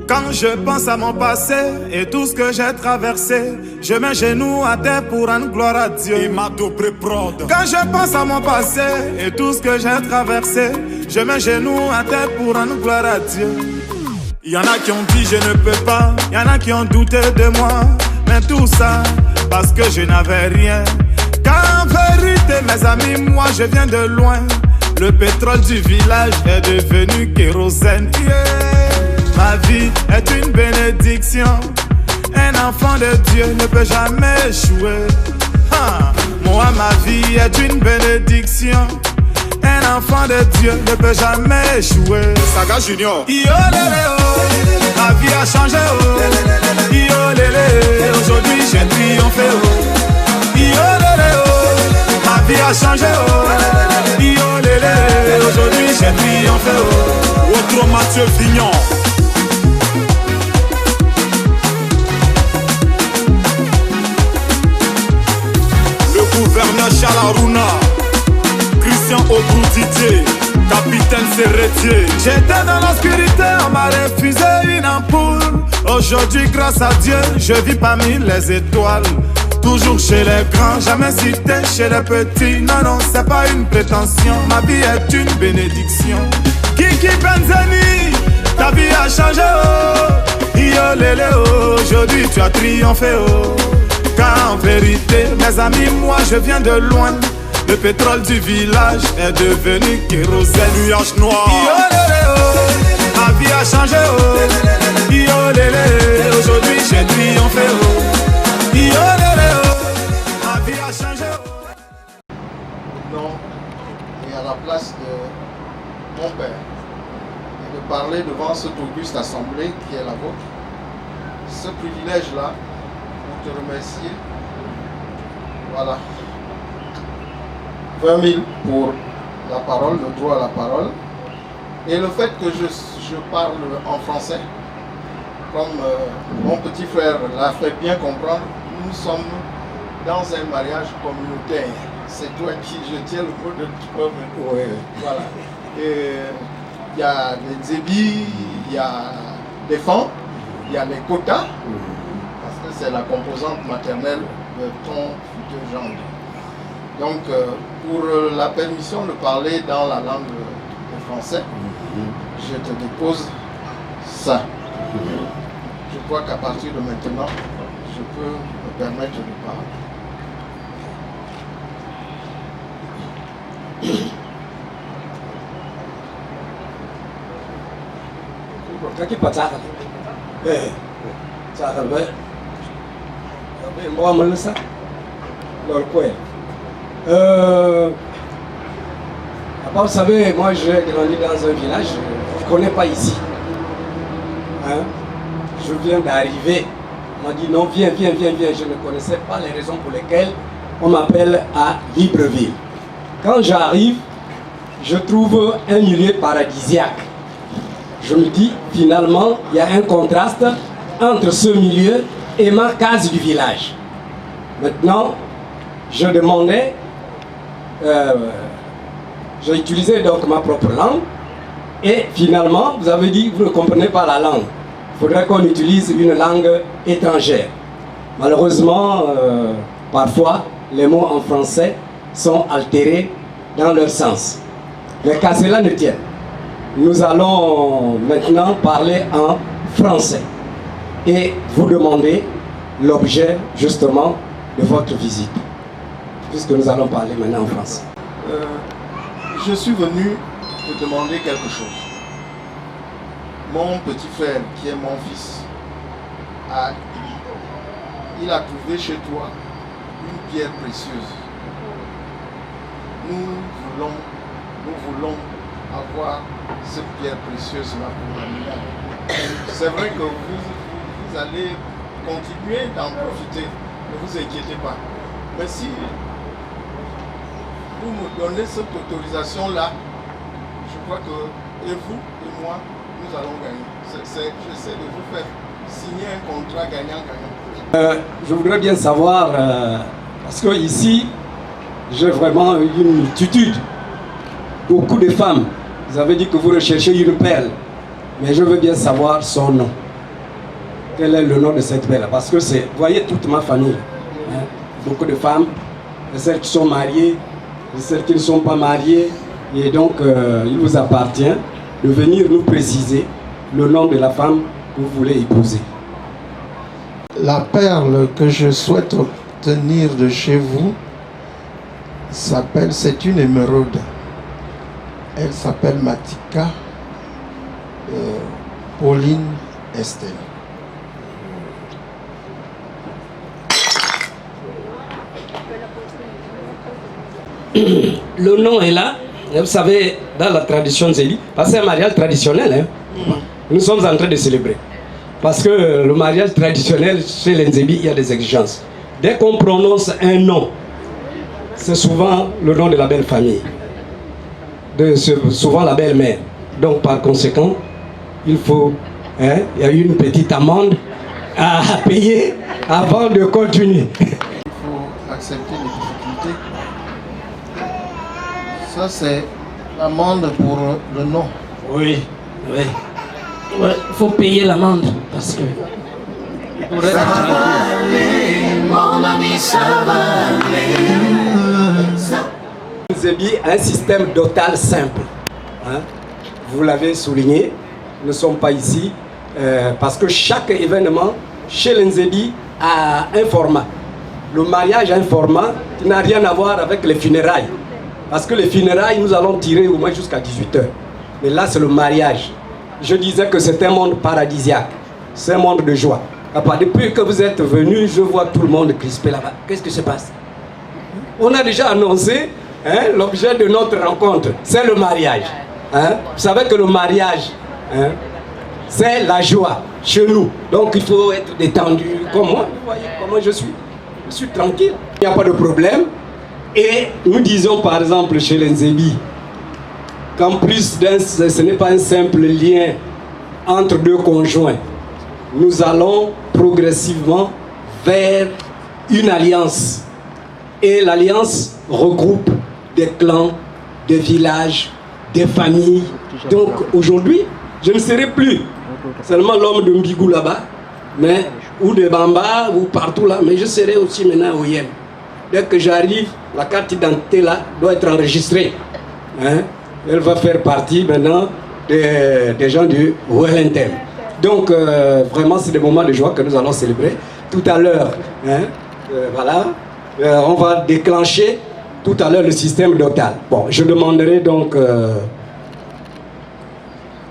Quand je pense à mon passé et tout ce que j'ai traversé, je mets genoux à terre pour rendre gloire à Dieu. Quand je pense à mon passé et tout ce que j'ai traversé, je mets genoux à terre pour rendre gloire à Dieu. Il y en a qui ont dit je ne peux pas, il y en a qui ont douté de moi, mais tout ça parce que je n'avais rien. Car en vérité mes amis, moi je viens de loin. Le pétrole du village est devenu kérosène. Ma vie est une bénédiction. Un enfant de Dieu ne peut jamais échouer. Moi ma vie est une bénédiction. Un enfant de Dieu ne peut jamais échouer. Saga Junior. Yo lélé oh, ma vie a changé oh. Yo lélé, aujourd'hui j'ai triomphé oh. Yo lélé oh, ma vie a changé oh. Yo lélé, aujourd'hui j'ai triomphé oh. Autre Mathieu Vignon. Le gouverneur Chalaruna. Christian Obrou-Didier, capitaine Serretier. J'étais dans l'obscurité, on m'a refusé une ampoule. Aujourd'hui grâce à Dieu, je vis parmi les étoiles. Toujours chez les grands, jamais cité chez les petits. Non, non, c'est pas une prétention, ma vie est une bénédiction. Kiki Benzani, ta vie a changé oh. Yo lélé oh, aujourd'hui tu as triomphé oh. Car en vérité, mes amis, moi je viens de loin. Le pétrole du village est devenu kérosène. Nuage noir. Yo lélé oh, ma vie a changé oh. Yo lélé, aujourd'hui j'ai triomphé oh. Yo lélé oh, ma vie a changé oh. Non, et à la place de mon père, et de parler devant cette auguste assemblée qui est la vôtre, ce privilège-là, pour te remercier, voilà. 20 000 pour la parole, le droit à la parole. Et le fait que je parle en français, comme mon petit frère l'a fait bien comprendre, nous sommes dans un mariage communautaire. C'est toi qui, je tiens le mot de toi. Oui. Voilà. Et il y a des débits, il y a des fonds, il y a les quotas, parce que c'est la composante maternelle de ton futur gendre. Donc, pour la permission de parler dans la langue du français, je te dépose ça. Je crois qu'à partir de maintenant, je peux me permettre de parler. Vous savez, moi j'ai grandi dans un village, je ne connais pas ici. Hein? Je viens d'arriver. On m'a dit non, viens. Je ne connaissais pas les raisons pour lesquelles on m'appelle à Libreville. Quand j'arrive, je trouve un milieu paradisiaque. Je me dis, finalement, il y a un contraste entre ce milieu et ma case du village. Maintenant, je demandais, j'ai utilisé donc ma propre langue, et finalement, vous avez dit, vous ne comprenez pas la langue. Il faudrait qu'on utilise une langue étrangère. Malheureusement, parfois, les mots en français sont altérés dans leur sens. Mais qu'à cela ne tienne, nous allons maintenant parler en français et vous demander l'objet justement de votre visite, puisque nous allons parler maintenant en français. Je suis venu te demander quelque chose. Mon petit frère, qui est mon fils, il a trouvé chez toi une pierre précieuse. Nous voulons avoir cette pierre précieuse-là pour la nuit. C'est vrai que vous allez continuer d'en profiter, ne vous inquiétez pas. Mais si vous me donnez cette autorisation-là, je crois que et vous et moi, nous allons gagner. J'essaie de vous faire signer un contrat gagnant-gagnant. Je voudrais bien savoir, parce que ici, j'ai vraiment une multitude, beaucoup de femmes. Vous avez dit que vous recherchez une perle, mais je veux bien savoir son nom. Quel est le nom de cette perle? Parce que c'est, vous voyez, toute ma famille, hein, beaucoup de femmes, celles qui sont mariées, celles qui ne sont pas mariées, et donc il vous appartient de venir nous préciser le nom de la femme que vous voulez épouser. La perle que je souhaite obtenir de chez vous c'est une émeraude. Elle s'appelle Matika Pauline Estelle. Le nom est là. Vous savez, dans la tradition zéli, parce que c'est un mariage traditionnel, hein, nous sommes en train de célébrer. Parce que le mariage traditionnel, chez les Nzébi, il y a des exigences. Dès qu'on prononce un nom, c'est souvent le nom de la belle famille, souvent la belle-mère. Donc par conséquent, il faut, hein, il y a une petite amende à payer avant de continuer. Il faut accepter les difficultés. Ça c'est l'amende pour le nom. Oui, oui. Ouais, il faut payer l'amende parce que... Ça va aller, mon ami, ça va aller. Nzébi a un système dotal simple. Hein? Vous l'avez souligné, nous ne sommes pas ici parce que chaque événement chez les Nzébi a un format. Le mariage a un format qui n'a rien à voir avec les funérailles. Parce que les funérailles, nous allons tirer au moins jusqu'à 18h. Mais là, c'est le mariage. Je disais que c'est un monde paradisiaque. C'est un monde de joie. Depuis que vous êtes venus, je vois tout le monde crispé là-bas. Qu'est-ce qui se passe? On a déjà annoncé, hein, l'objet de notre rencontre. C'est le mariage. Hein? Vous savez que le mariage, hein, c'est la joie chez nous. Donc il faut être détendu comme moi. Vous voyez comment je suis? Je suis tranquille. Il n'y a pas de problème. Et nous disons par exemple chez les Nzébi qu'en plus, ce n'est pas un simple lien entre deux conjoints. Nous allons progressivement vers une alliance. Et l'alliance regroupe des clans, des villages, des familles. Donc aujourd'hui, je ne serai plus seulement l'homme de Mbigou là-bas, mais ou de Bamba, ou partout là, mais je serai aussi maintenant au Yem. Dès que j'arrive, la carte d'identité là doit être enregistrée. Hein? Elle va faire partie maintenant des gens du Wellington. Donc vraiment c'est des moments de joie que nous allons célébrer. Tout à l'heure, hein, voilà, on va déclencher tout à l'heure le système dotal. Bon, je demanderai donc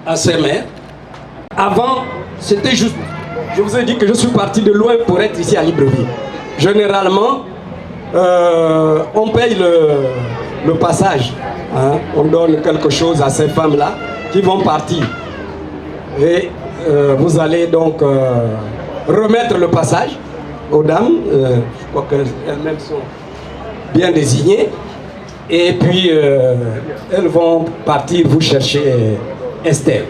à ces mères Avant, c'était juste... Je vous ai dit que je suis parti de loin pour être ici à Libreville. Généralement, on paye le passage. Hein? On donne quelque chose à ces femmes-là qui vont partir. Et vous allez donc remettre le passage aux dames. Je crois qu'elles-mêmes sont bien désignées. Et puis, elles vont partir vous chercher Esther.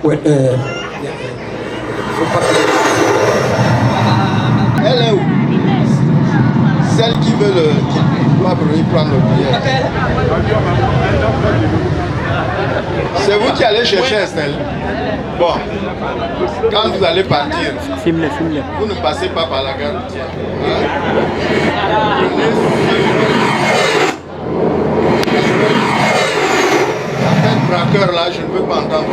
Ouais, Elle est où? Celle qui veut qui doit prendre le billet. C'est vous qui allez chercher Estelle. Bon, quand vous allez partir, vous ne passez pas par la gare routière. La tête braqueur là, je ne veux pas entendre.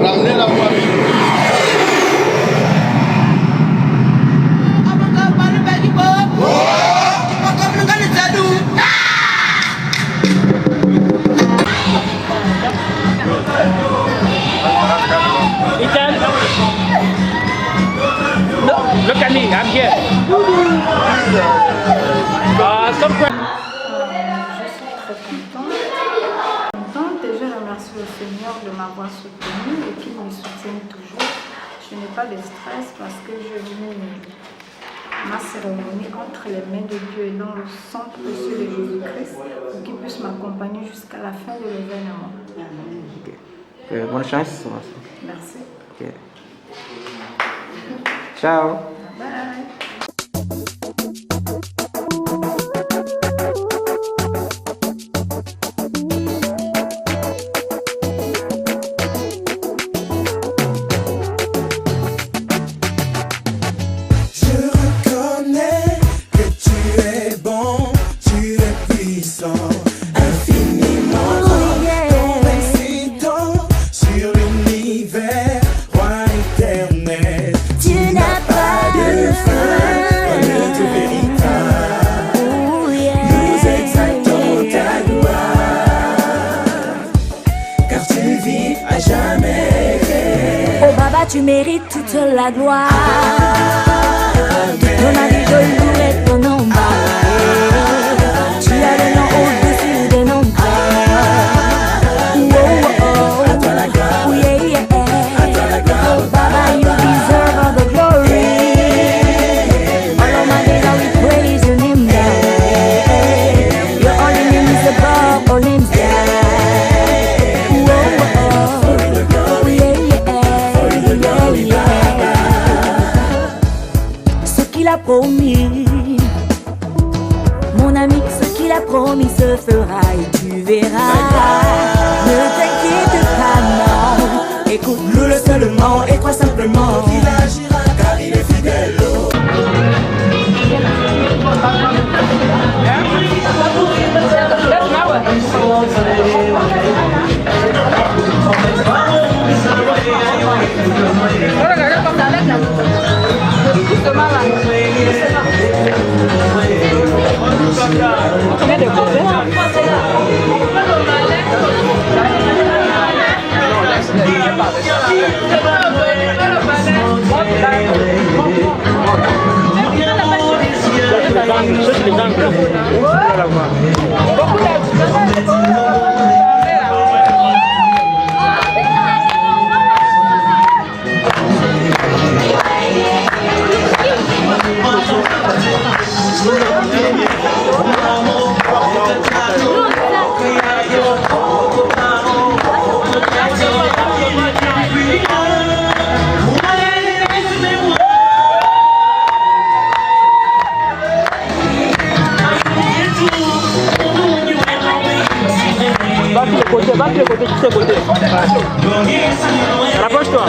Ramenez-la moi vite. Look at me, I'm here. Some questions. Et je remercie le Seigneur de m'avoir soutenu et qu'il me soutienne toujours. Je n'ai pas de stress parce que je mets ma cérémonie entre les mains de Dieu et dans le sang précieux de Jésus-Christ pour qu'il puisse m'accompagner jusqu'à la fin de l'événement. Okay. Bonne chance. Merci. Okay. Ciao. Bye. Tu mérites toute la gloire. Ton avis de louer ton nom. Tu as le nom au-dessus des noms. À toi la gloire. Oh Baba, you deserve all the glory. All of my days I will praise your name. Your only name is above all names. Promis, mon ami, ce qu'il a promis se fera et tu verras. Ne t'inquiète pas, non. Écoute-le seulement et crois simplement qu'il agira car il est fidèle. Va de côté, tu sais côté. Rapproche-toi.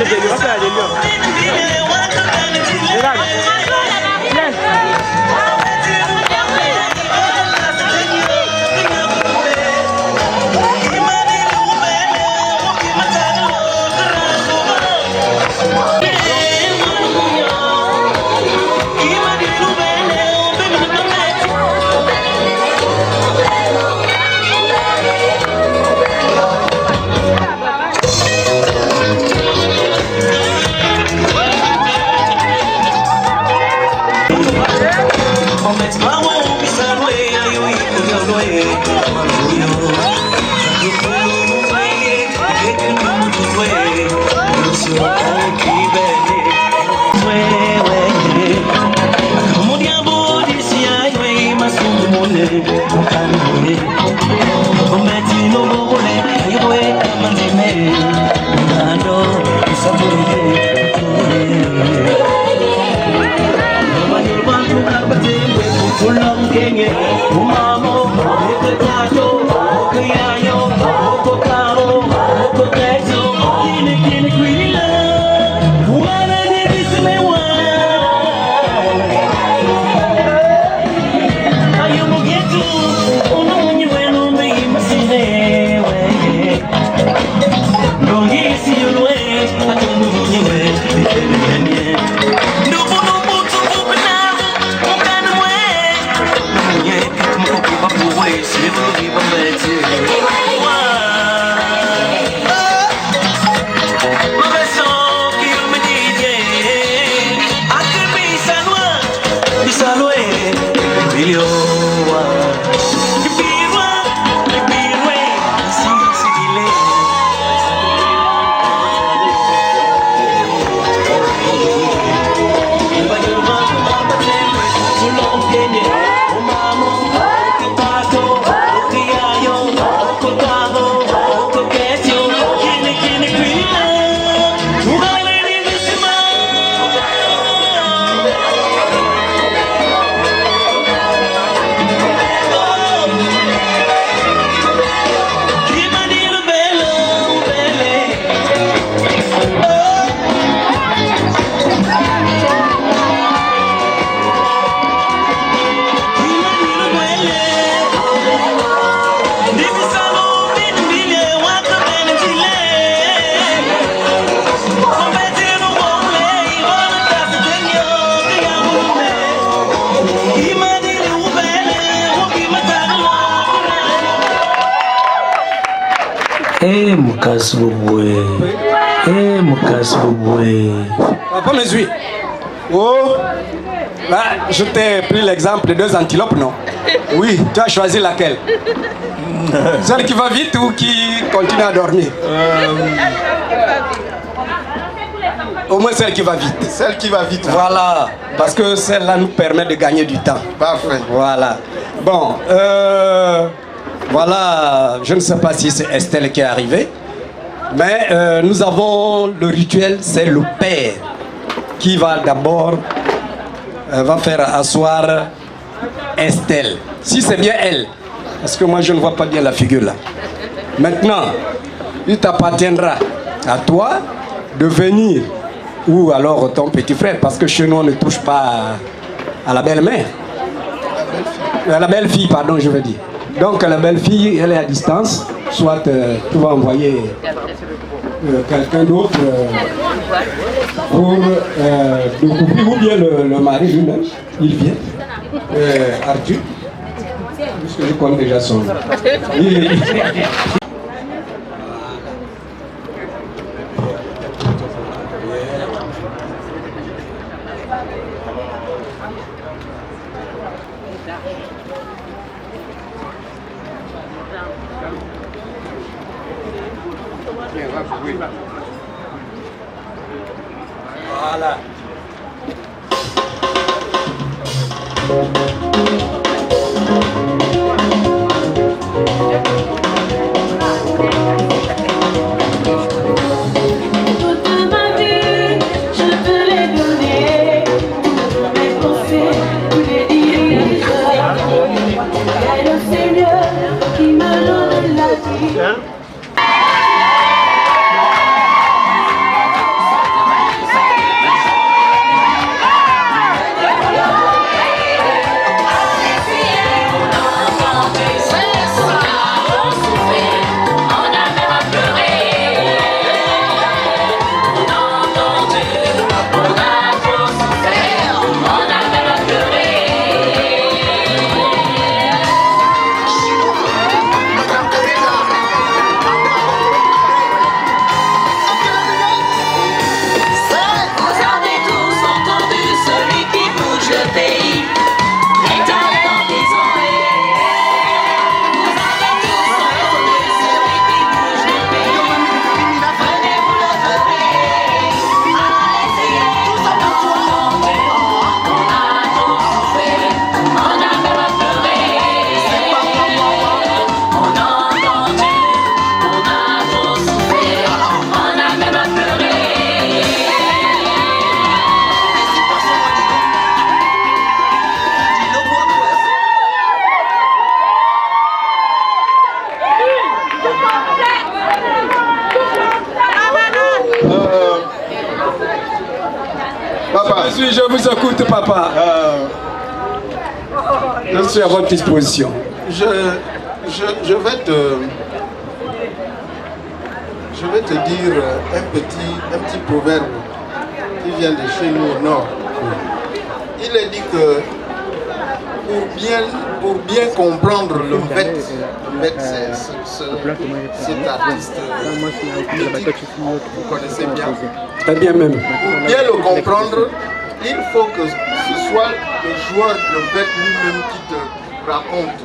va faire des lions. Regarde. Papa me suit. Oh, là, je t'ai pris l'exemple de 2 antilopes, non? Oui, tu as choisi laquelle? Celle qui va vite ou qui continue à dormir? Au moins celle qui va vite. Celle qui va vite. Voilà, parce que celle-là nous permet de gagner du temps. Parfait. Voilà. Bon, voilà, je ne sais pas si c'est Estelle qui est arrivée, mais nous avons le rituel, c'est le père qui va d'abord va faire asseoir Estelle. Si c'est bien elle, parce que moi je ne vois pas bien la figure là. Maintenant, il t'appartiendra à toi de venir, ou alors ton petit frère, parce que chez nous on ne touche pas à la belle-mère. À la belle-fille, pardon, je veux dire. Donc la belle-fille, elle est à distance, soit tu vas envoyer quelqu'un d'autre pour découvrir, ou bien le mari lui-même, il vient, Arthur, puisque je connais déjà son nom. Voilà. Toute ma vie, je te l'ai donné. Toutes mes pensées, tous les dirigeants. C'est le Seigneur qui me donne la vie. Papa. Je vous écoute, papa. Je suis à votre disposition. Je vais te dire un petit proverbe qui vient de chez nous au nord. Il est dit que pour bien comprendre le Mbet, cet artiste mythique, vous connaissez bien. Très bien même. Pour bien le comprendre, il faut que ce soit le joueur de Mbet lui-même qui te raconte.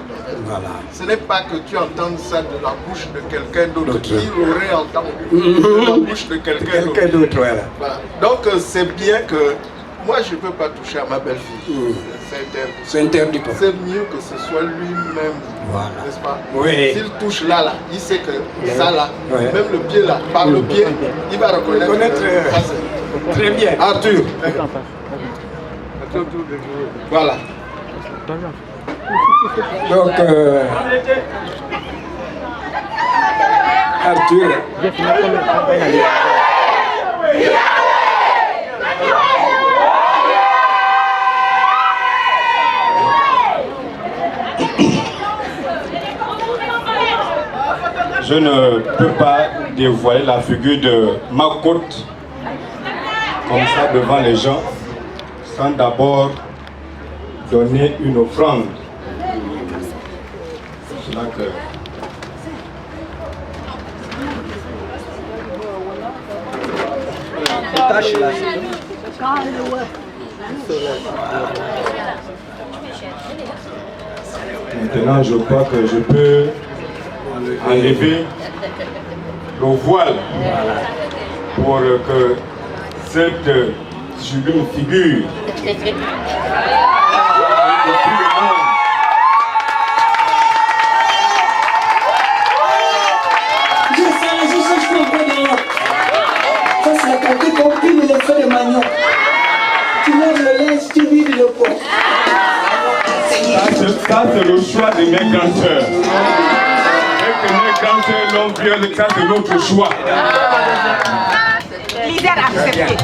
Voilà. Ce n'est pas que tu entendes ça de la bouche de quelqu'un d'autre qui aurait entendu de la bouche de quelqu'un d'autre. Voilà. Voilà. Donc c'est bien que moi je ne peux pas toucher à ma belle-fille. C'est interdit. C'est mieux que ce soit lui-même, voilà. N'est-ce pas? Oui. S'il touche là, il sait que ça là, même le pied là, par le pied, il va reconnaître. Très bien. Arthur. Voilà. Donc, Arthur. Je ne peux pas dévoiler la figure de ma côte comme ça devant les gens sans d'abord donner une offrande. C'est cela que... Maintenant, je crois que je peux enlever le voile pour que cette sublime figure ça c'est la qualité compris le feu de Magnon. Tu lèves le linge, tu vides le pot. Ça c'est le choix de mes grands sœurs. Et que mes grands sœurs l'ont vu, ça c'est notre choix. Leader accepté.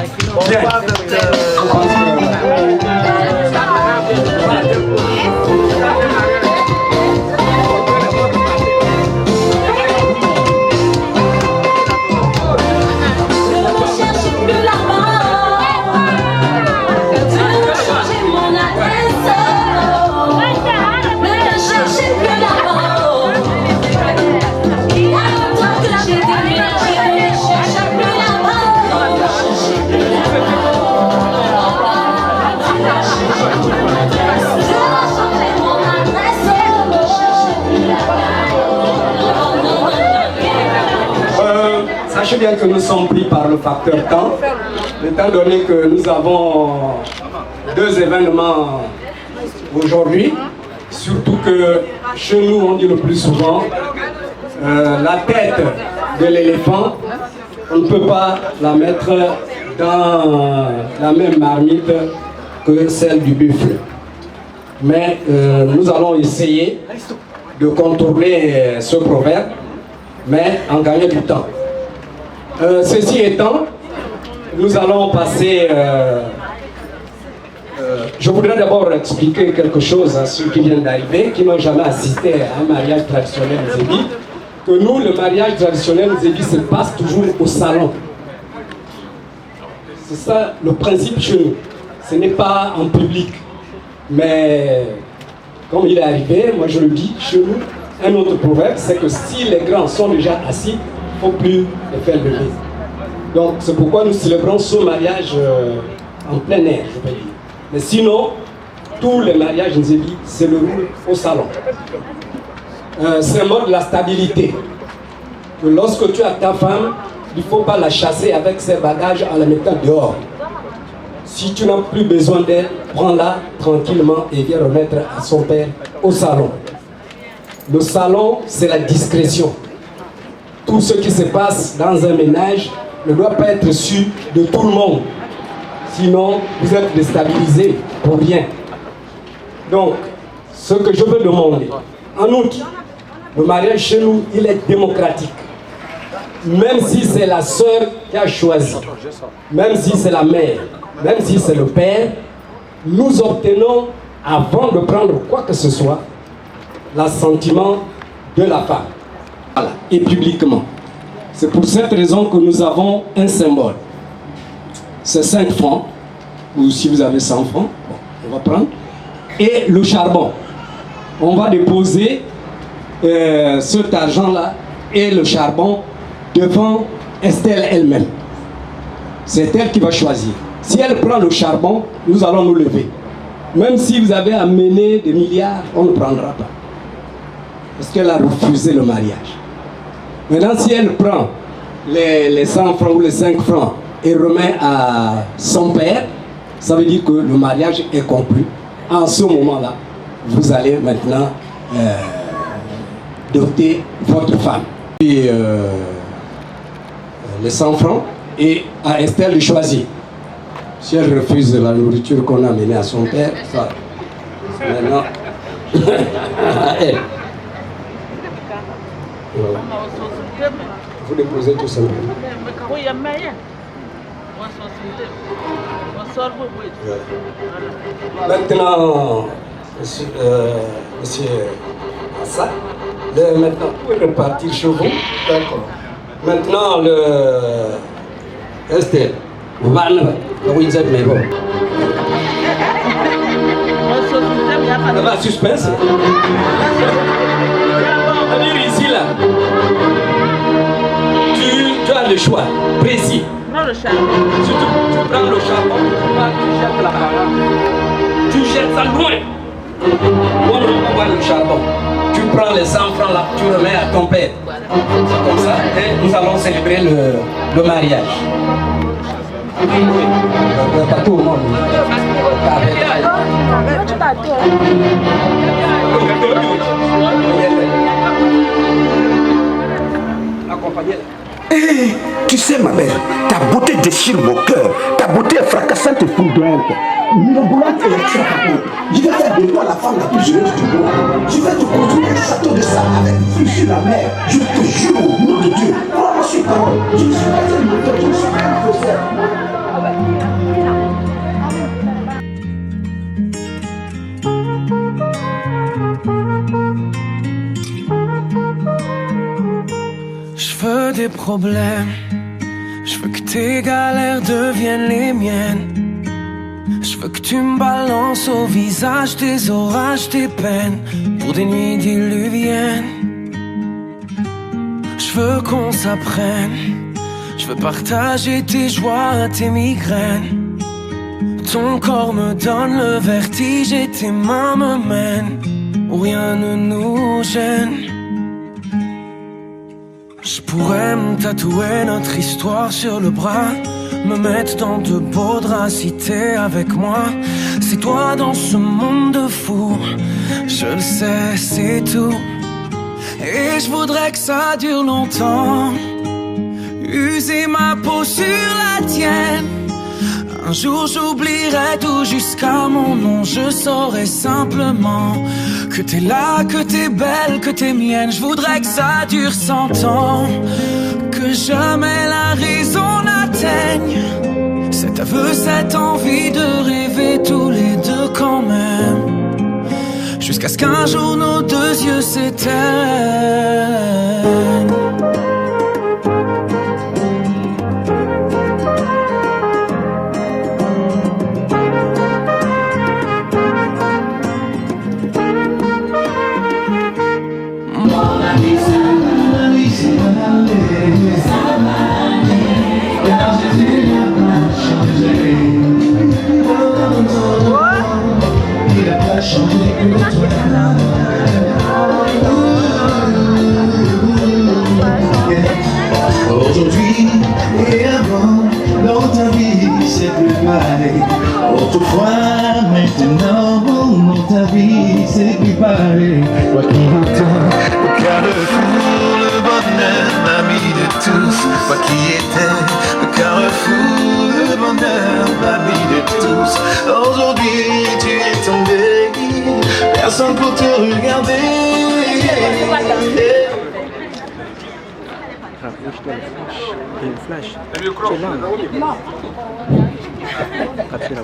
Sachez bien que nous sommes pris par le facteur temps, étant donné que nous avons 2 événements aujourd'hui, surtout que chez nous on dit le plus souvent, la tête de l'éléphant, on ne peut pas la mettre dans la même marmite que celle du buffle. Mais nous allons essayer de contourner ce proverbe, mais en gagnant du temps. Ceci étant, nous allons passer... je voudrais d'abord expliquer quelque chose à ceux qui viennent d'arriver, qui n'ont jamais assisté à un mariage traditionnel Zébi, que nous, le mariage traditionnel Zébi se passe toujours au salon. C'est ça le principe chez nous. Ce n'est pas en public. Mais comme il est arrivé, moi je le dis, chez nous, un autre proverbe, c'est que si les grands sont déjà assis, il ne faut plus les faire lever. Donc c'est pourquoi nous célébrons ce mariage en plein air, je peux dire. Mais sinon, tous les mariages Nzébi se déroulent au salon. C'est un mode de la stabilité. Que lorsque tu as ta femme, il ne faut pas la chasser avec ses bagages en la mettant dehors. Si tu n'as plus besoin d'elle, prends-la tranquillement et viens remettre à son père au salon. Le salon, c'est la discrétion. Tout ce qui se passe dans un ménage ne doit pas être su de tout le monde. Sinon, vous êtes déstabilisé pour rien. Donc, ce que je veux demander, en outre, le mariage chez nous, il est démocratique. même si c'est la sœur qui a choisi, même si c'est la mère, même si c'est le père, nous obtenons, avant de prendre quoi que ce soit, l'assentiment de la femme. Voilà, et publiquement. C'est pour cette raison que nous avons un symbole. C'est 5 francs, ou si vous avez 100 francs, bon, on va prendre. Et le charbon. On va déposer cet argent-là et le charbon devant Estelle elle-même. C'est elle qui va choisir. Si elle prend le charbon, nous allons nous lever. Même si vous avez amené des milliards, on ne prendra pas. Parce qu'elle a refusé le mariage. Maintenant, si elle prend les 100 francs ou les 5 francs et remet à son père, ça veut dire que le mariage est conclu. En ce moment-là, vous allez maintenant doter votre femme. Puis les 100 francs et à Estelle de choisir. Si elle refuse la nourriture qu'on a amenée à son père, ça, maintenant, à elle. Voilà. Vous déposez tout simplement. Maintenant, monsieur Assa, maintenant, vous pouvez repartir chez vous. D'accord. Maintenant, le Estelle, va suspense. C'est-à-dire ici là, tu as le choix précis. Non, le charbon. Surtout, tu prends le charbon, tu jettes la parole. Tu jettes ça loin. On ne va voir le charbon. Tu prends les 100 francs là, tu remets à ton père. C'est comme ça, et nous allons célébrer le mariage. Pas tout le monde. Hey, tu sais ma belle, ta beauté déchire mon cœur, ta beauté est fracassante et foudroyante. Mirobolante et extravagante. Je vais faire de toi la femme la plus heureuse du monde. Je vais te construire un château de sable avec vue sur la mer. Je te jure au nom de Dieu, crois-moi sur parole. Je ne suis pas un moteur, je ne suis pas un faussaire. Je veux des problèmes, je veux que tes galères deviennent les miennes. Je veux que tu me balances au visage tes orages, tes peines, pour des nuits diluviennes. Je veux qu'on s'apprenne, je veux partager tes joies, tes migraines. Ton corps me donne le vertige et tes mains me mènent où rien ne nous gêne. Je pourrais me tatouer notre histoire sur le bras, me mettre dans de beaux draps si t'es avec moi. C'est toi dans ce monde de fou, je le sais, c'est tout. Et je voudrais que ça dure longtemps, user ma peau sur la tienne. Un jour j'oublierai tout jusqu'à mon nom, je saurai simplement que t'es là, que t'es belle, que t'es mienne. Je voudrais que ça dure 100 ans, que jamais la raison n'atteigne cet aveu, cette envie de rêver tous les deux quand même, jusqu'à ce qu'un jour nos deux yeux s'éteignent. Aujourd'hui et avant, dans ta vie c'est plus pareil. Autrefois, maintenant, dans ta vie c'est plus pareil. Toi qui entends au carrefour, le bonheur l'ami de tous. Toi qui étais le carrefour, le bonheur l'ami de tous. Aujourd'hui tu es tombé, personne pour te regarder. flash. Le micro. C'est là. Non. Capture là.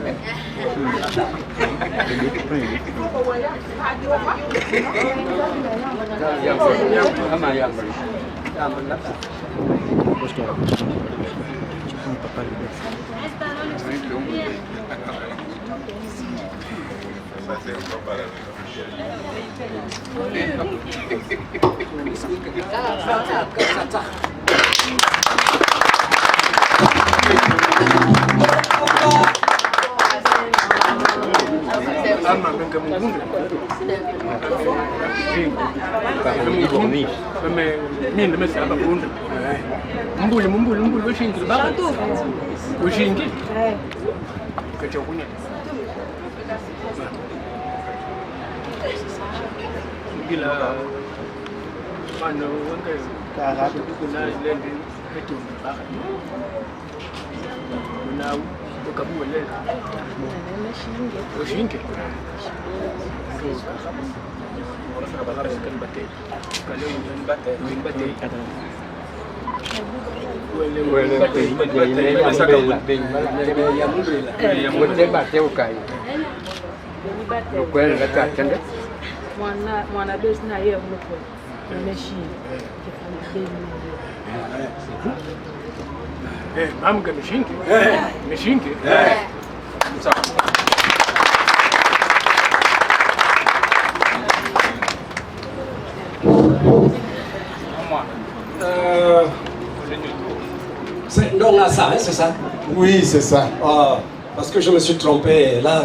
C'est Ndongasa, hein, c'est ça? Oui, c'est ça. Ah, parce que je me suis trompé. Là,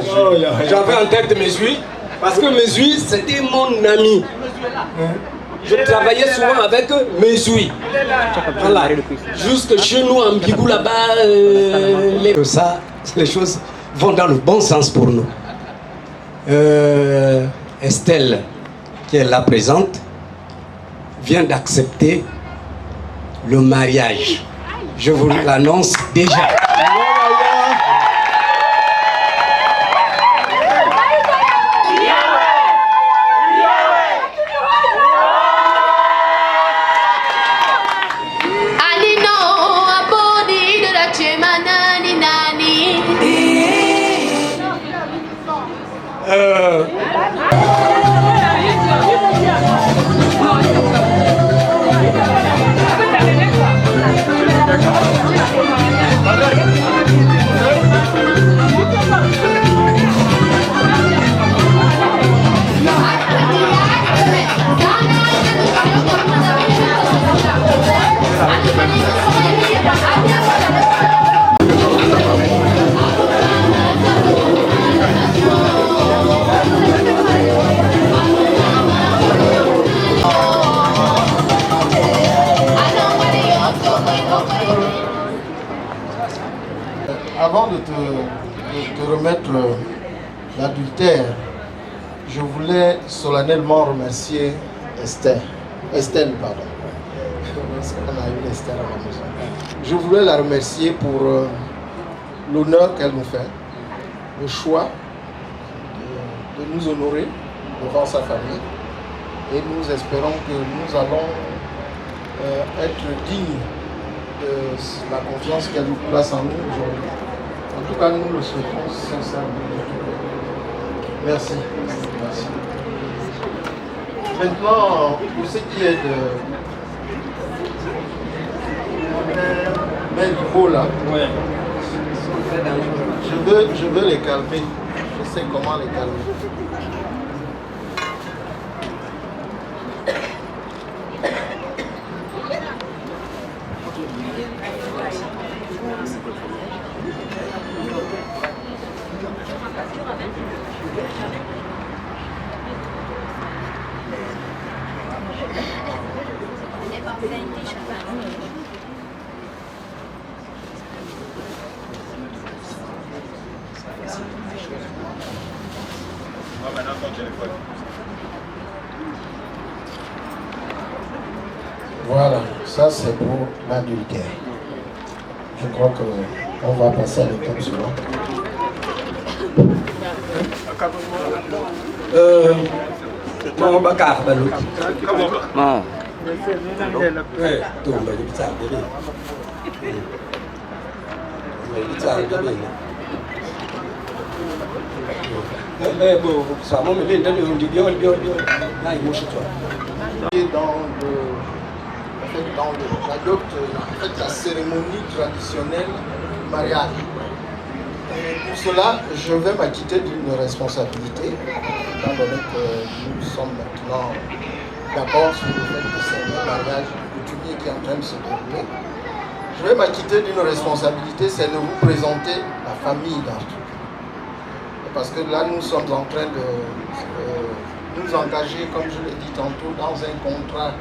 j'avais en tête Mesui. Parce que Mesui, c'était mon ami. Je travaillais souvent avec Mesui. Voilà. Jusque chez nous, en Bigou, là-bas, ça, les choses vont dans le bon sens pour nous. Estelle, qui est là présente, vient d'accepter le mariage. Je vous l'annonce déjà. Avant de te remettre l'adultère, je voulais solennellement remercier Estelle, pardon. Parce qu'on a eu Estelle à la maison. Je voulais la remercier pour l'honneur qu'elle nous fait, le choix de nous honorer devant sa famille. Et nous espérons que nous allons être dignes de la confiance qu'elle nous place en nous aujourd'hui. En tout cas, nous le souhaitons sincèrement. Merci. Merci. Maintenant, pour ce qui est de mes niveaux là, ouais. je veux les calmer. Je sais comment les calmer. Voilà, ça c'est pour l'adultère. Je crois qu'on va passer à l'étape suivante. la cérémonie traditionnelle du mariage. Et pour cela, je vais m'acquitter d'une responsabilité, étant donné que nous sommes maintenant d'accord sur le fait que c'est un mariage coutumier qui est en train de se dérouler. Je vais m'acquitter d'une responsabilité, c'est de vous présenter la famille d'Arthur. Parce que là, nous sommes en train de nous engager, comme je l'ai dit tantôt, dans un contrat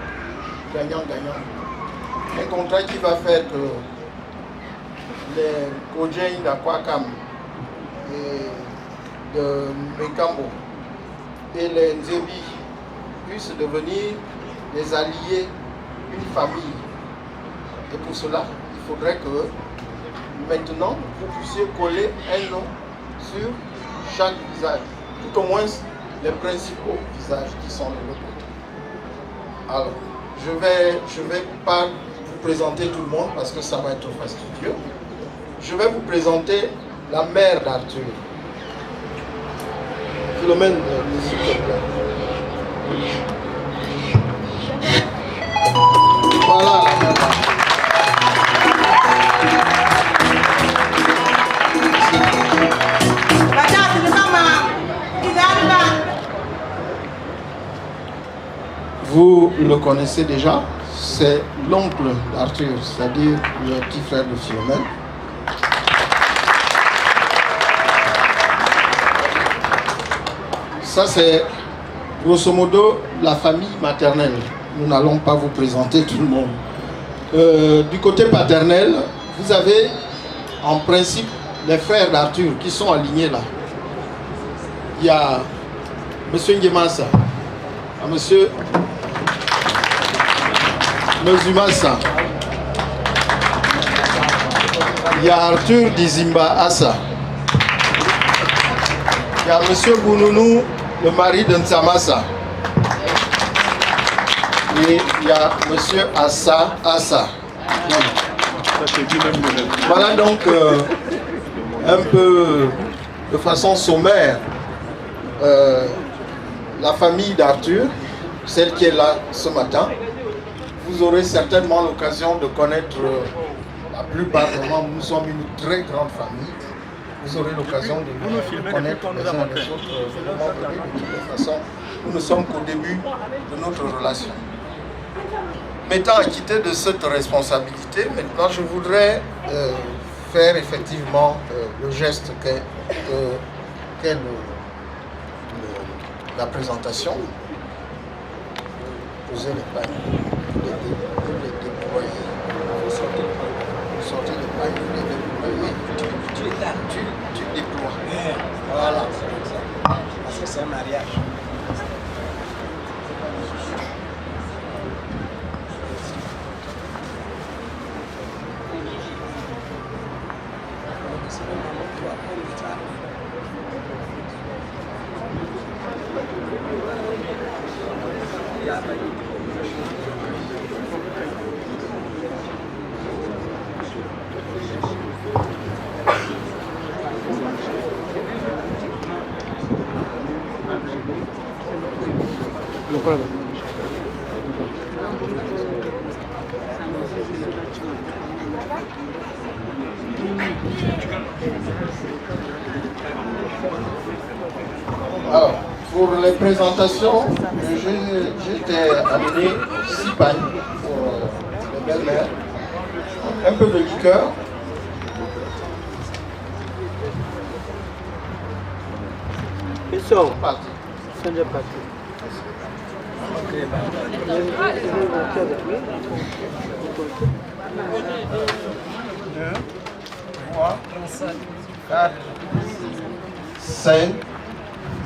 gagnant-gagnant. Un contrat qui va faire que les Kodjeng d'Akwakam et de Mekambo et les Nzebi puissent devenir des alliés, une famille. Et pour cela, il faudrait que maintenant, vous puissiez coller un nom sur chaque visage, tout au moins les principaux visages qui sont de l'autre côté. Alors, je vais pas vous présenter tout le monde parce que ça va être fastidieux. Je vais vous présenter la mère d'Arthur. Philomène, s'il te plaît. Voilà la mère d'Arthur. Vous le connaissez déjà, c'est l'oncle d'Arthur, c'est-à-dire le petit frère de Philomène. Ça, c'est grosso modo la famille maternelle. Nous n'allons pas vous présenter tout le monde. Du côté paternel, vous avez en principe les frères d'Arthur qui sont alignés là. Il y a M. Nguemassa, M. Mezumassa, il y a Arthur Dizimba Assa, il y a M. Bounounou, le mari de Nsamassa, et il y a M. Assa Assa. Voilà donc un peu de façon sommaire la famille d'Arthur, celle qui est là ce matin. Vous aurez certainement l'occasion de connaître la plupart des membres. Nous sommes une très grande famille. Vous aurez l'occasion de connaître les uns les autres. De toute façon, nous ne sommes qu'au début de notre relation. M'étant acquitté de cette responsabilité, maintenant je voudrais faire effectivement le geste qu'est la présentation. Poser les pailles. Vous les déployer. Vous sortez les pailles, vous les déployez. Tu déploies. Voilà. Parce que c'est un mariage. Alors, pour les présentations, j'étais amené 6 pagnes pour les belles-mères, un peu de liqueur, Ils sont partis. Ils sont déjà partis. 3, 4, 5,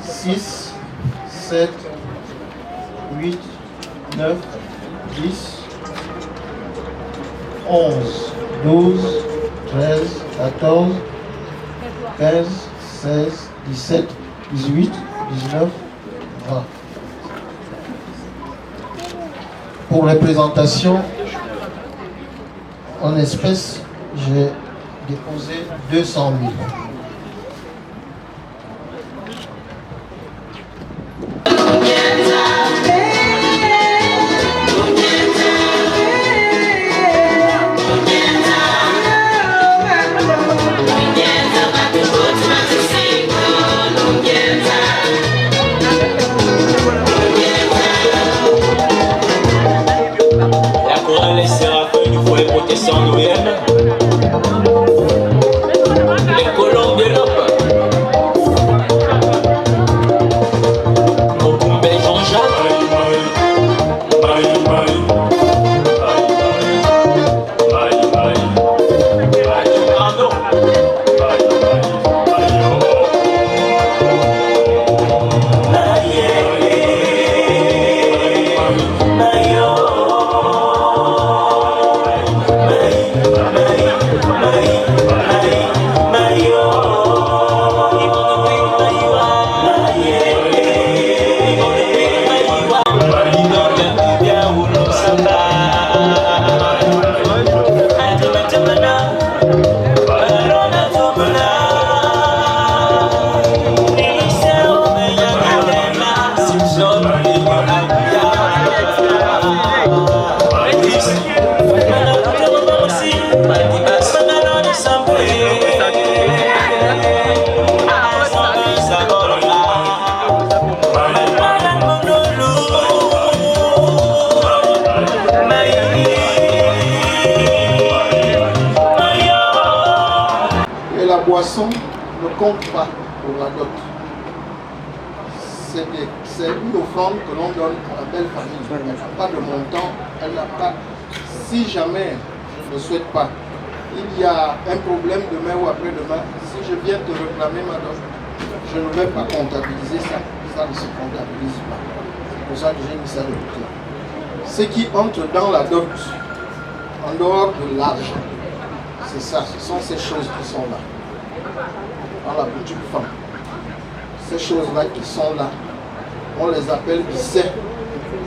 6, 7, 8, 9, 10, 11, 12, 13, 14, 15, 16, 17, 18, 19, 20. Pour les présentations en espèces, j'ai déposé 200 000. Les colombes de l'Europe. Mokumbe Jean-Jacques. Boisson ne compte pas pour la dot. C'est une offrande que l'on donne à la belle famille. Elle n'a pas de montant, elle n'a pas. Si jamais je ne souhaite pas, il y a un problème demain ou après-demain, si je viens te réclamer ma dot, je ne vais pas comptabiliser ça. Ça ne se comptabilise pas. C'est pour ça que j'ai mis ça de côté. Ce qui entre dans la dot, en dehors de l'argent, c'est ça, ce sont ces choses qui sont là. Dans la boutique femme. Ces choses-là qui sont là, on les appelle bissets,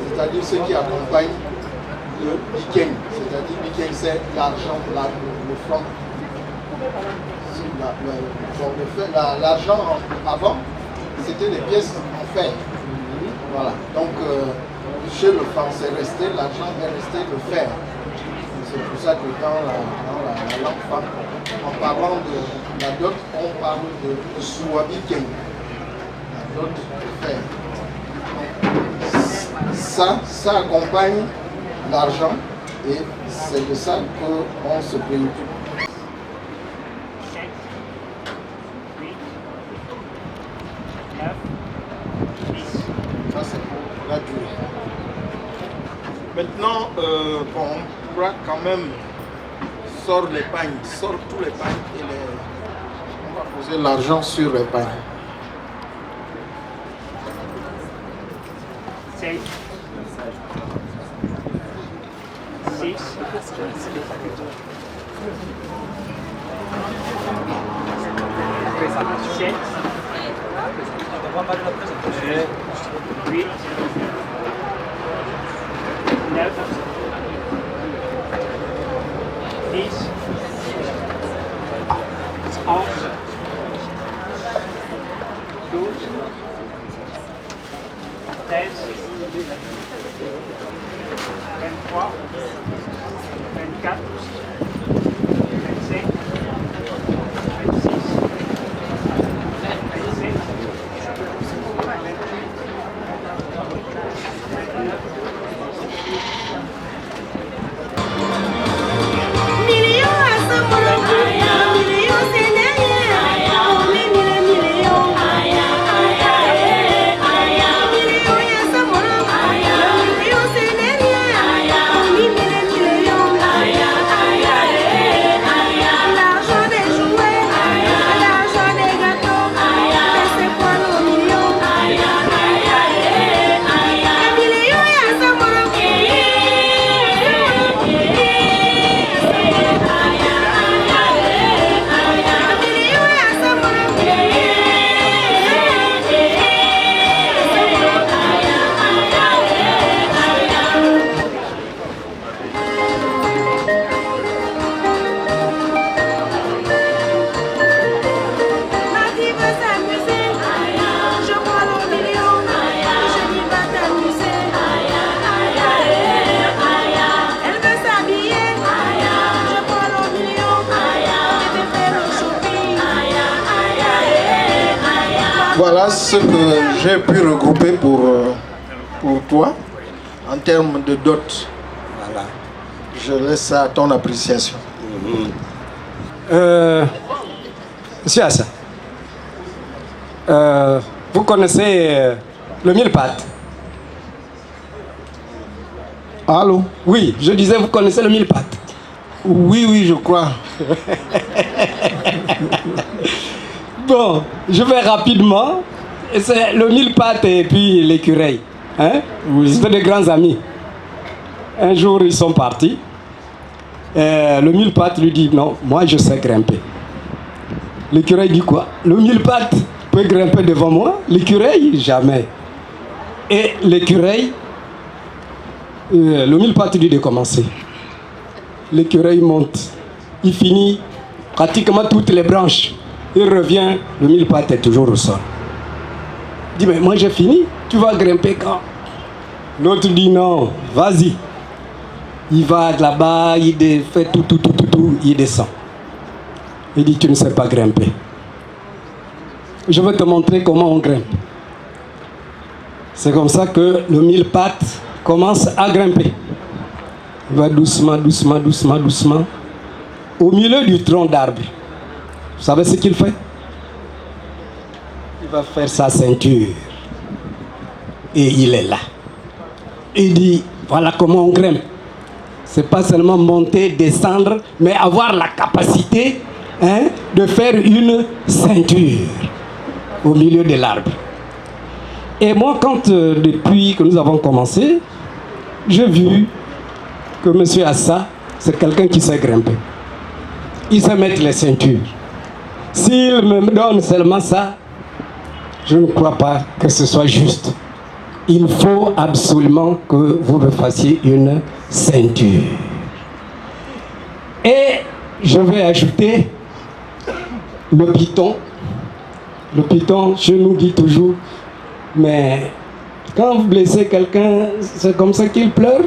c'est-à-dire ceux qui accompagnent le bikeng. C'est-à-dire bikeng, c'est l'argent, le franc. L'argent avant, c'était des pièces en fer. Voilà. Donc, chez le franc, c'est resté, l'argent est resté le fer. C'est pour ça que dans la langue femme, en parlant de la dot, on parle de Suwabi Ken. La dot de fer. Ça accompagne l'argent et c'est de ça qu'on se préoccupe. Ça c'est pour la durée. Maintenant, on pourra quand même sort les pagnes, sort tous les pagnes et on va poser l'argent sur les pagnes. 7, 6, 7, 8, 9, 10, 11, 12, 13, 23, 24, 25, 26, 27, 28, Voilà ce que j'ai pu regrouper pour toi en termes de dot. Voilà. Je laisse ça à ton appréciation. Monsieur Assa, vous connaissez le mille-pattes? Allô? Oui, je disais, vous connaissez le mille-pattes? Oui, oui, je crois. Bon, je vais rapidement. C'est le mille-pattes et puis l'écureuil. Hein? Oui. C'était des grands amis. Un jour, ils sont partis. Le mille-pattes lui dit, non, moi je sais grimper. L'écureuil dit quoi? Le mille-pattes peut grimper devant moi, l'écureuil, jamais. Et l'écureuil, le mille-pattes dit de commencer. L'écureuil monte. Il finit pratiquement toutes les branches. Il revient, le mille-pattes est toujours au sol. Il dit, mais moi j'ai fini, tu vas grimper quand? L'autre dit, non, vas-y. Il va là-bas, il fait tout, il descend. Il dit, tu ne sais pas grimper. Je vais te montrer comment on grimpe. C'est comme ça que le mille-pattes commence à grimper. Il va doucement. Au milieu du tronc d'arbre. Vous savez ce qu'il fait? Il va faire sa ceinture. Et il est là. Il dit, voilà comment on grimpe. C'est pas seulement monter, descendre, mais avoir la capacité de faire une ceinture au milieu de l'arbre. Et moi, quand depuis que nous avons commencé, j'ai vu que M. Assa, c'est quelqu'un qui sait grimper. Il sait mettre les ceintures. S'il me donne seulement ça, je ne crois pas que ce soit juste. Il faut absolument que vous me fassiez une ceinture. Et je vais ajouter le python. Le python, je nous dis toujours, mais quand vous blessez quelqu'un, c'est comme ça qu'il pleure?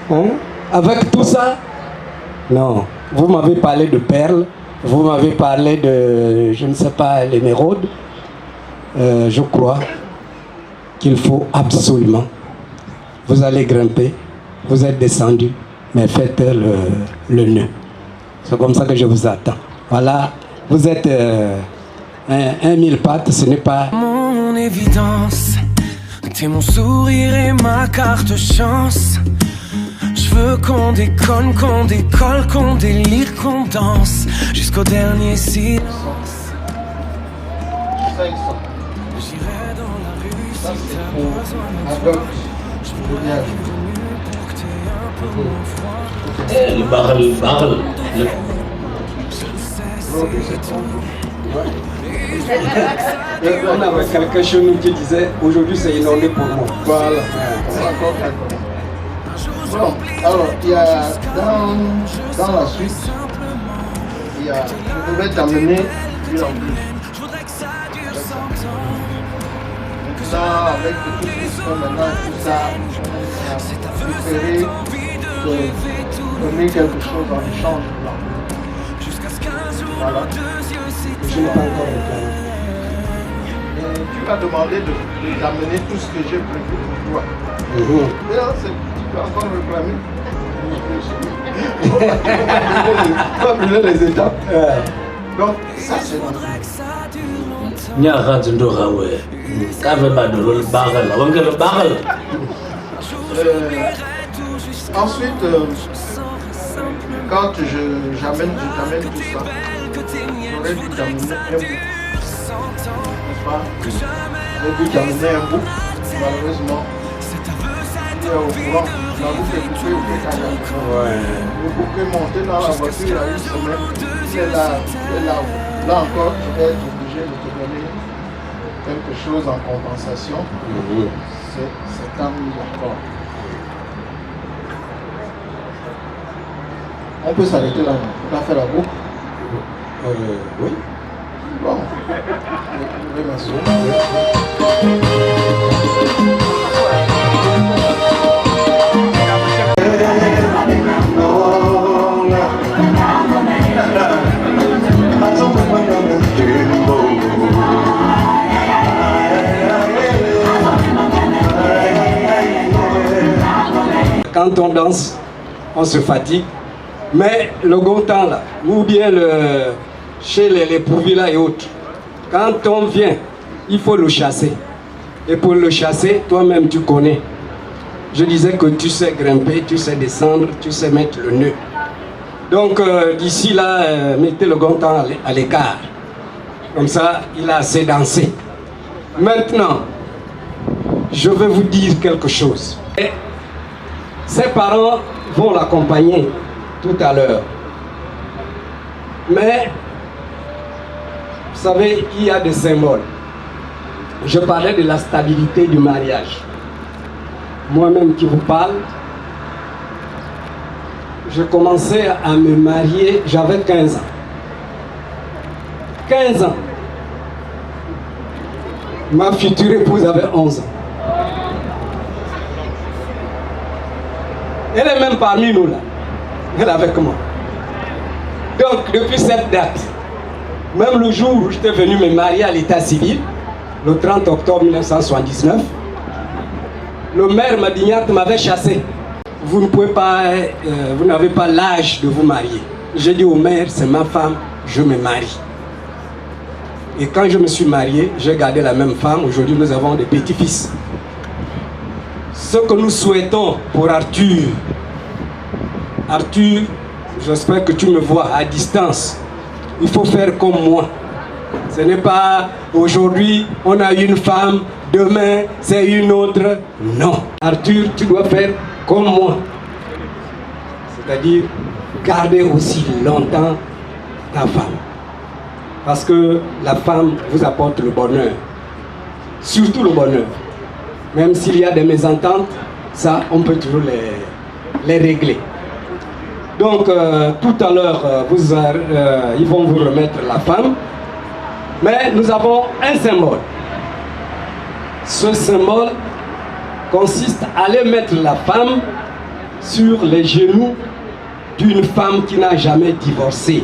Hein? Avec tout ça? Non. Vous m'avez parlé de perles, vous m'avez parlé de, je ne sais pas, l'émeraude. Je crois qu'il faut absolument, vous allez grimper, vous êtes descendu, mais faites le nœud. C'est comme ça que je vous attends. Voilà, vous êtes un mille-pattes, ce n'est pas... Mon évidence, t'es mon sourire et ma carte chance. Je veux qu'on déconne, qu'on décolle, qu'on délire, qu'on danse jusqu'au dernier silence. J'irai dans la rue si t'as besoin de Le barrel. On avait quelqu'un chez nous qui disait, aujourd'hui c'est inondé pour moi. Voilà. Bon, alors, il y a dans la suite, je vais t'amener une en plus. Maintenant, avec tout ce qui sont maintenant, tout ça, on a préféré donner quelque chose en échange. Voilà. Je n'ai pas encore réclamé. Tu m'as demandé de t'amener tout ce que j'ai prévu pour toi. Et là, tu peux encore réclamer. On va brûler les étapes. Donc, ça c'est notre ensuite, quand j'amène tout ça, j'aurais dû t'amener un bout. N'est-ce pas? J'aurais dû t'amener un bout. Malheureusement, il est au courant. La boucle est coupée au Pétanga. Le bouc est monté dans la voiture il y a une semaine. Il est là. Là encore, je vais être obligé de te donner quelque chose en compensation. C'est un d'accord. On peut s'arrêter là, on a fait la boucle. Oui. Bon. Je vais m'assurer. quand on danse, on se fatigue. Mais le gontan là, ou bien chez les pourvillas et autres, quand on vient, il faut le chasser. Et pour le chasser, toi-même tu connais. Je disais que tu sais grimper, tu sais descendre, tu sais mettre le nœud. Donc d'ici là, mettez le gontan à l'écart. Comme ça, il a assez dansé. Maintenant, je vais vous dire quelque chose. Et ses parents vont l'accompagner tout à l'heure. Mais, vous savez, il y a des symboles. Je parlais de la stabilité du mariage. Moi-même qui vous parle, je commençais à me marier, j'avais 15 ans. 15 ans. Ma future épouse avait 11 ans. Elle est même parmi nous là. Elle est avec moi. Donc, depuis cette date, même le jour où j'étais venu me marier à l'état civil, le 30 octobre 1979, le maire Madignac m'avait chassé. Vous ne pouvez pas, vous n'avez pas l'âge de vous marier. J'ai dit au maire, c'est ma femme, je me marie. Et quand je me suis marié, j'ai gardé la même femme. Aujourd'hui, nous avons des petits-fils. Ce que nous souhaitons pour Arthur, j'espère que tu me vois à distance. Il faut faire comme moi. Ce n'est pas aujourd'hui, on a une femme, demain, c'est une autre. Non. Arthur, tu dois faire comme moi. C'est-à-dire, garder aussi longtemps ta femme. Parce que la femme vous apporte le bonheur. Surtout le bonheur. Même s'il y a des mésententes, ça, on peut toujours les régler. Donc, tout à l'heure, ils vont vous remettre la femme. Mais nous avons un symbole. Ce symbole consiste à aller mettre la femme sur les genoux d'une femme qui n'a jamais divorcé.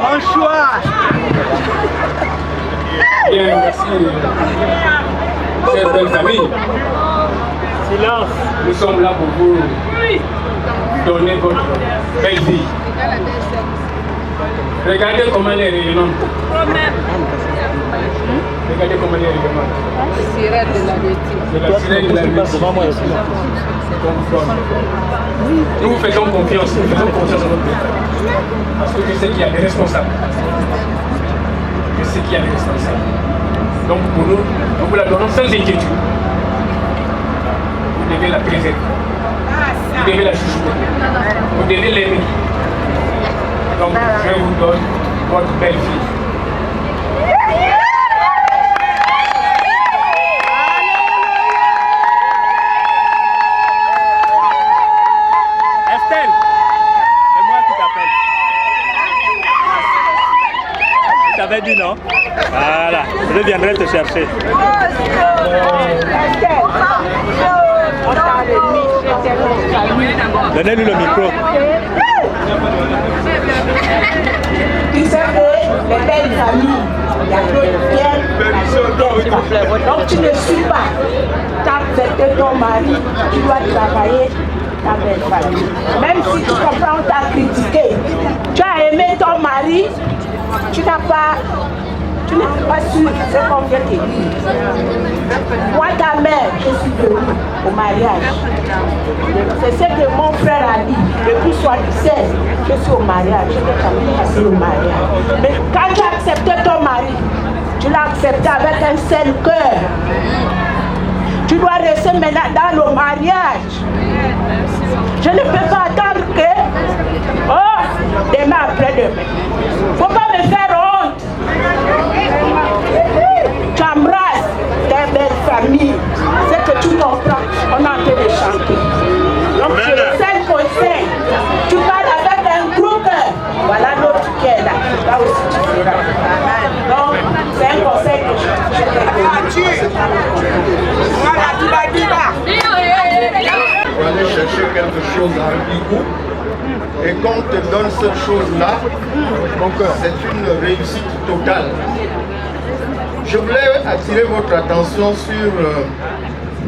Bon choix. Bien, merci. Chère belle famille. Silence. Nous sommes là pour vous donner votre belle vie. Regardez comment elle est rayonnante. Regardez comment elle est rayonnante. Sirène de la nuit. C'est la sirène de la nuit. Nous vous faisons confiance, nous faisons confiance à votre État. Parce que je sais qu'il y a des responsables. Je sais qu'il y a des responsables. Donc pour nous, nous vous la donnons sans inquiétude. Vous devez la préserver. Vous devez la chouchouter. Vous devez l'aimer. Donc je vous donne votre belle fille. Estelle, c'est moi qui t'appelle. Je t'avais dit non? Voilà, je viendrai te chercher. Donnez-lui le micro. Tu sais que les belles familles, il y a d'autres viennent, donc tu ne suis pas. Tu as accepté ton mari, tu dois travailler ta belle famille. Même si tu comprends, on t'a critiqué. Tu as aimé ton mari, tu n'es pas sûr, c'est comme je t'ai dit. Moi, ta mère, je suis venue au mariage. C'est ce que mon frère a dit. Depuis 76, je suis au mariage. Je t'ai quand même passé au mariage. Mais quand tu as accepté ton mari, tu l'as accepté avec un seul cœur. Tu dois rester maintenant dans le mariage. Je ne peux pas attendre que, demain après-demain. Il ne faut pas me faire honte. Tu embrasses ta belle famille. C'est que tu comprends. On est en train de chanter. Donc c'est le seul conseil. Tu parles avec un gros cœur. Voilà l'autre qui est là. Là aussi tu feras. Donc c'est un conseil que je te donne. Voilà, tu vas dire là. On va aller chercher quelque chose à un bigot. Et quand on te donne cette chose-là, c'est une réussite totale. Je voulais attirer votre attention sur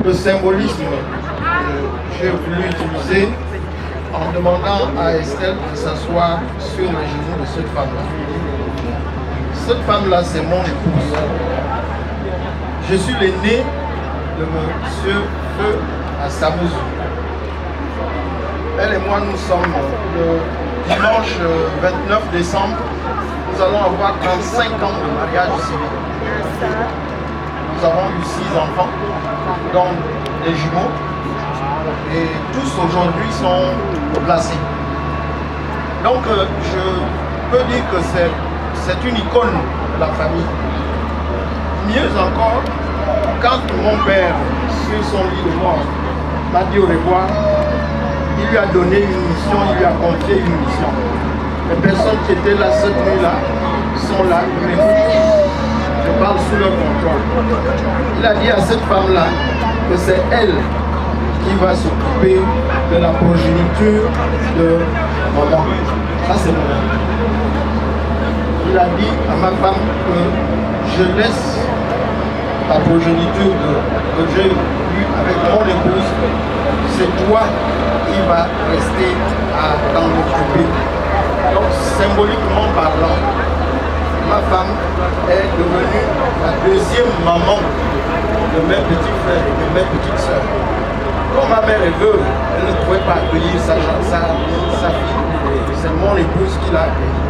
le symbolisme que j'ai voulu utiliser en demandant à Estelle de s'asseoir sur les genoux de cette femme-là. Cette femme-là, c'est mon épouse. Je suis l'aîné de monsieur Feu à Samouzou. Elle et moi, nous sommes le dimanche 29 décembre. Nous allons avoir 35 ans de mariage civil. Nous avons eu 6 enfants, dont des jumeaux. Et tous aujourd'hui sont placés. Donc, je peux dire que c'est une icône de la famille. Mieux encore, quand mon père, sur son lit de mort, m'a dit au revoir, il lui a donné une mission, il lui a confié une mission. Les personnes qui étaient là cette nuit-là sont là, je parle sous leur contrôle. Il a dit à cette femme-là que c'est elle qui va s'occuper de la progéniture de maman. Ça c'est maman. Il a dit à ma femme que je laisse la progéniture que j'ai eue avec mon épouse, c'est toi qui va rester à t'en occuper. Donc symboliquement parlant, ma femme est devenue la deuxième maman de mes petits frères et de mes petites sœurs. Quand ma mère est veuve, elle ne pouvait pas accueillir sa fille. C'est mon épouse qui l'a accueillie.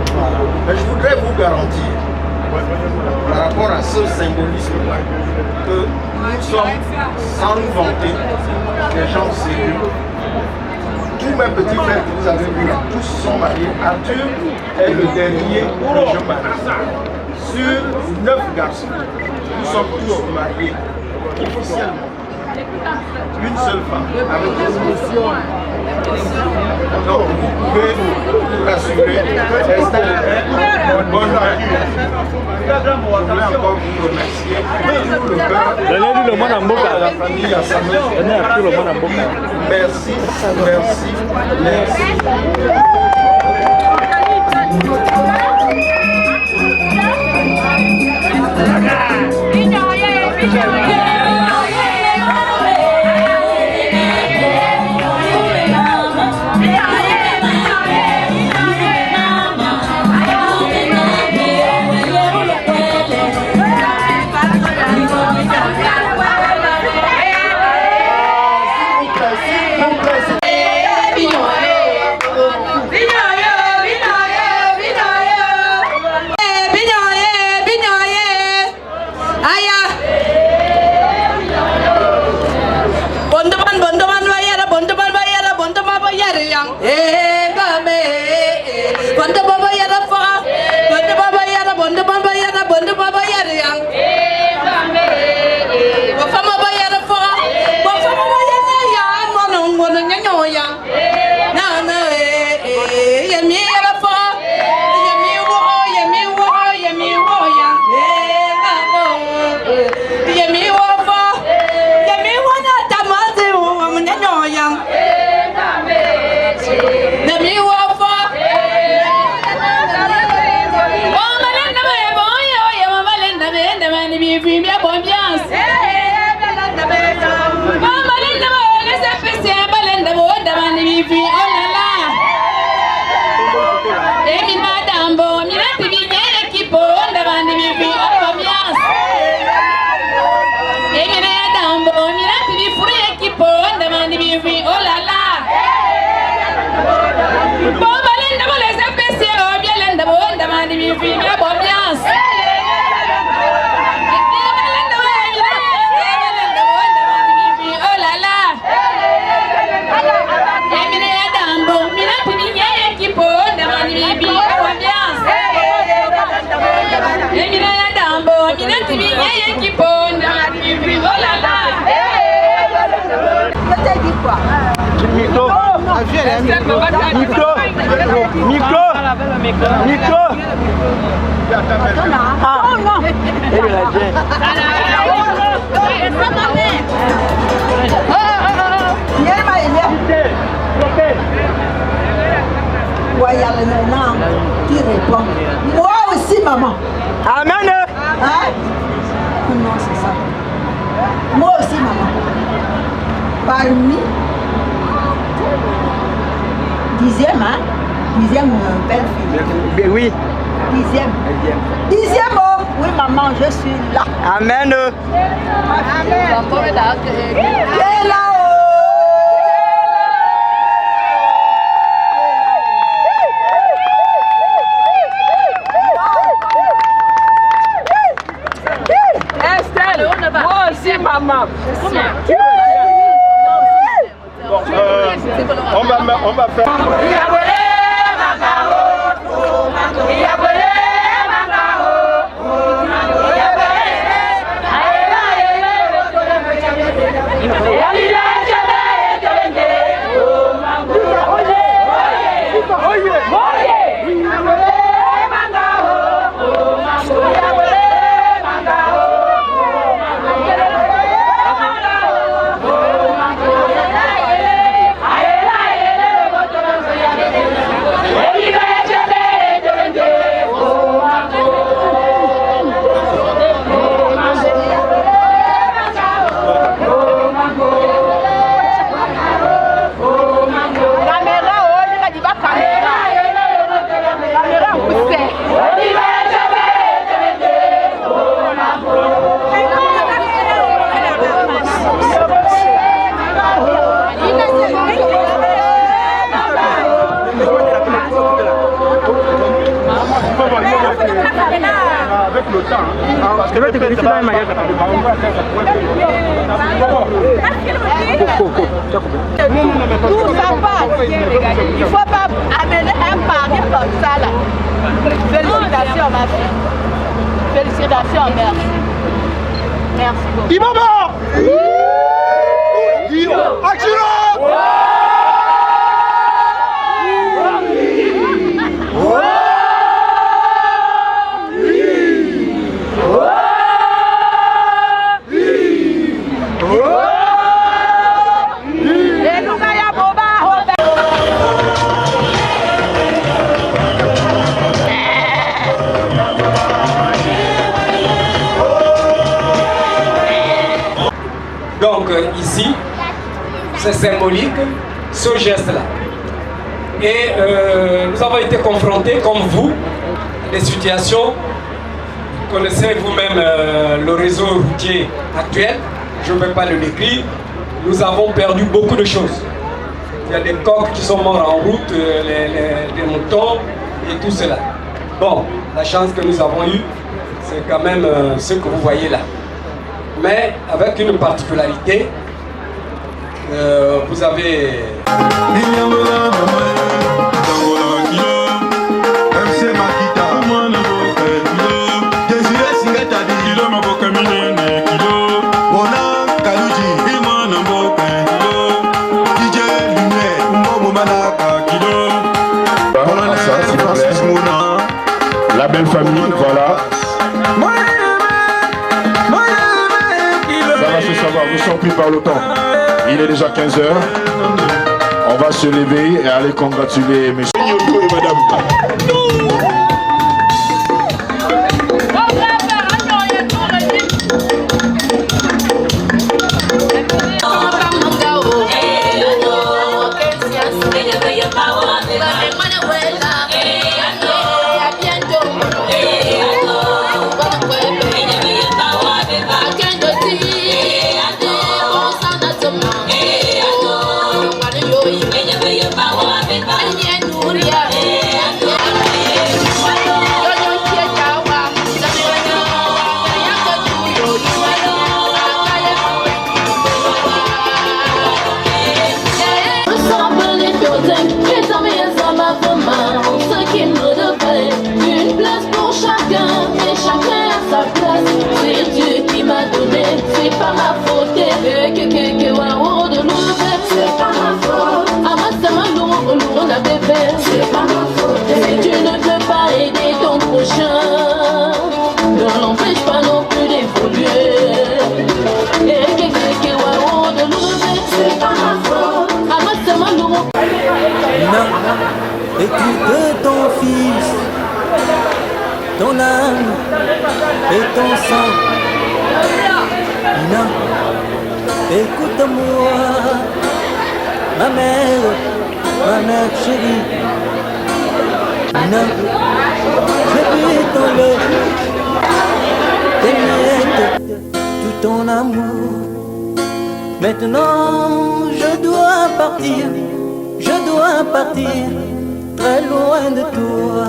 Mais je voudrais vous garantir, par rapport à ce symbolisme-là, que nous sommes, sans nous vanter, des gens sérieux. Tous mes petits frères que vous avez vus, tous sont mariés. Arthur est le dernier que je marie. Sur 9 garçons, nous sommes tous mariés officiellement. Une seule femme. Avec des émotions. Donc, vous pouvez vous rassurer. Bonne nuit. Je voulais encore vous remercier. Donnez-lui le monde en boca. La famille a sa maison. Donnez à tout le monde en boca. Merci, merci, merci. Moi aussi, maman. Amen. Hein? Non, c'est ça. Moi aussi, maman. Parmi 10e, hein? 10e belle-fille. Oui. 10e. 10e, oh. Oui, maman, je suis là. Amen. Amen. Et là, moi aussi, maman. Bon, on va faire. Avec le temps, parce que tout ça passe. Il ne faut pas amener un pari comme ça là. Félicitations ma fille. Félicitations, merci. Merci beaucoup. Donc ici, c'est symbolique, ce geste-là. Et nous avons été confrontés, comme vous, à des situations. Vous connaissez vous-même le réseau routier actuel, je ne vais pas le décrire. Nous avons perdu beaucoup de choses. Il y a des coqs qui sont morts en route, les moutons et tout cela. Bon, la chance que nous avons eue, c'est quand même ce que vous voyez là. Mais avec une particularité, vous avez... La belle famille, voilà. Ça va se savoir, nous sommes pris par le temps. Il est déjà 15 h. On va se lever et aller congratuler messieurs et madame. C'est pas ma faute, c'est pas ma faute. On a bébé, c'est pas ma faute. Si tu ne peux pas aider ton prochain, ne l'empêche pas non plus d'évoluer. C'est pas ma faute. Non, écoute ton fils, ton âme et ton sang. Non, écoute-moi, ma mère chérie. Non, je puis ton lait, tes miettes, tout ton amour. Maintenant, je dois partir très loin de toi.